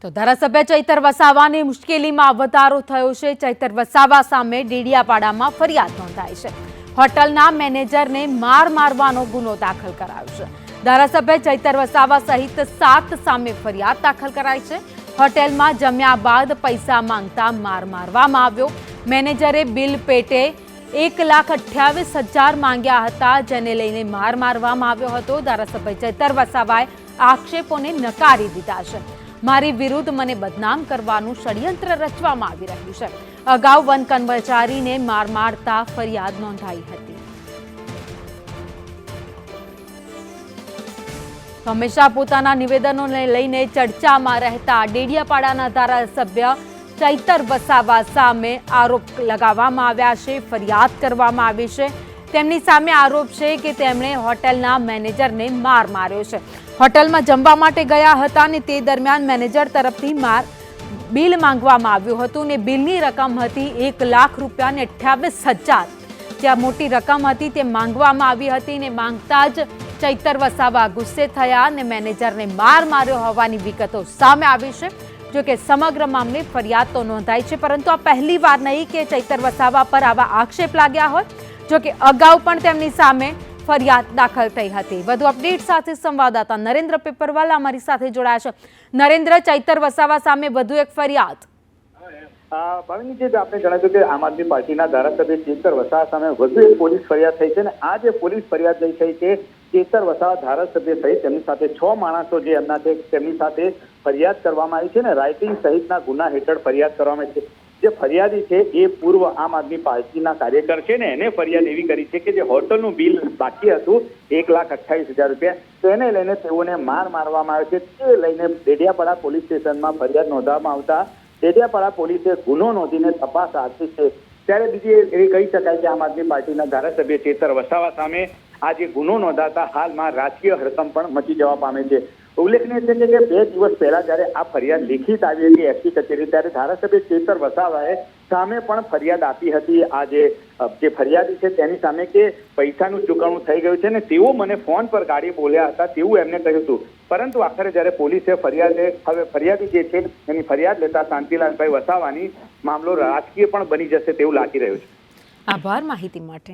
તો ધારાસભ્ય ચૈતર વસાવાની મુશ્કેલીમાં વધારો થયો છે। ચૈતર વસાવા સામે ડેડિયાપાડામાં ફરિયાદ નોંધાઈ છે। હોટલના મેનેજરને મારવાનો ગુનો દાખલ કરાયો છે। ધારાસભ્ય ચૈતર વસાવા સહિત 7 સામે ફરિયાદ દાખલ કરાઈ છે। હોટેલમાં જમ્યા બાદ પૈસા માંગતા મારવામાં આવ્યો। મેનેજરે બિલ પેટે 1,28,000 માંગ્યા હતા, જેને લઈને મારવામાં આવ્યો હતો। ધારાસભ્ય ચૈતર વસાવાએ આક્ષેપોને નકારી દીધા છે। મારી વિરુદ્ધ મને બદનામ કરવાનું ષડયંત્ર રચવામાં આવી રહ્યું છે। અગાઉ વન કર્મચારીને મારતા ફરિયાદ નોંધાઈ હતી। હંમેશા પોતાના નિવેદનોને લઈને ચર્ચામાં રહેતા ડેડિયાપાડાના ધારાસભ્ય ચૈતર વસાવા સામે આરોપ લગાવવામાં આવ્યા છે, ફરિયાદ કરવામાં આવી છે। તેમની સામે આરોપ છે કે તેમણે હોટલના મેનેજરને માર્યો છે। હોટલમાં જમવા માટે ગયા હતા અને તે દરમિયાન મેનેજર તરફથી બિલ માંગવામાં આવ્યું હતું અને બિલની રકમ હતી 1,28,000। જ્યાં મોટી રકમ હતી તે માંગવામાં આવી હતી અને માંગતા જ ચૈતર વસાવા ગુસ્સે થયા અને મેનેજરને માર્યો હોવાની વિગતો સામે આવી છે। જો કે સમગ્ર મામલે ફરિયાદ તો નોંધાઈ છે, પરંતુ આ પહેલી વાર નહીં કે ચૈતર વસાવા પર આવા આક્ષેપ લાગ્યા હોય। જો કે અગાઉ પણ તેમની સામે ફરિયાદ દાખલ થઈ હતી। વધુ અપડેટ સાથે સંવાદદાતા નરેન્દ્ર પેપરવાલા અમારી સાથે જોડાયા છે। નરેન્દ્ર, ચૈતર વસાવા સામે વધુ એક ફરિયાદ। ભાવિનીજી, આપણે જણાવ્યું કે આમ આદમી પાર્ટીના ધારાસભ્ય ચૈતર વસાવા સામે વધુ એક પોલીસ ફરિયાદ થઈ છે અને આ જે પોલીસ ફરિયાદ થઈ છે કે ચૈતર વસાવા ધારાસભ્ય સહિત તેમની સાથે 6 માણસો જે એમના છે તેમની સાથે ફરિયાદ કરવામાં આવી છે ને રાઇટિંગ સહિતના ગુના હેઠળ ફરિયાદ કરવામાં આવી છે। જે ફરિયાદી છે એ પૂર્વ આમ આદમી પાર્ટીના કાર્યકર છે ને એને ફરિયાદ એવી કરી છે કે જે હોટલનું બિલ બાકી હતું 1,28,000 રૂપિયા, તો એને લઈને તેઓને મારવામાં આવે છે। તે લઈને ડેડિયાપાડા પોલીસ સ્ટેશનમાં ફરિયાદ નોંધવામાં આવતા ડેડિયાપાડા પોલીસે ગુનો નોંધીને તપાસ હાથ ધરી છે। ત્યારે બીજી એવી કહી શકાય કે આમ આદમી પાર્ટીના ધારાસભ્ય ચૈતર વસાવા સામે આ જે ગુનો નોંધાતા હાલમાં રાજકીય હડકંપ પણ મચી જવા પામે છે। ઉલ્લેખનીય છે કે 2 દિવસ પહેલા જ્યારે આ ફરિયાદ લેખિત આવી હતી એસપી કચેરી, ત્યારે ધારાસભ્ય ચૈતર વસાવાએ સામે પણ ફરિયાદ આપી હતી આ જે ફરિયાદી છે તેની સામે કે પૈસાનું ચૂકવણું થઈ ગયું છે ને તેઓ મને ફોન પર ગાડી બોલ્યા હતા તેવું એમને કહ્યું હતું। પરંતુ આખરે જ્યારે પોલીસે ફરિયાદી જે છે એની ફરિયાદ લેતા શાંતિલાલભાઈ વસાવાની મામલો રાજકીય પણ બની જશે તેવું લાગી રહ્યું છે। આભાર માહિતી માટે।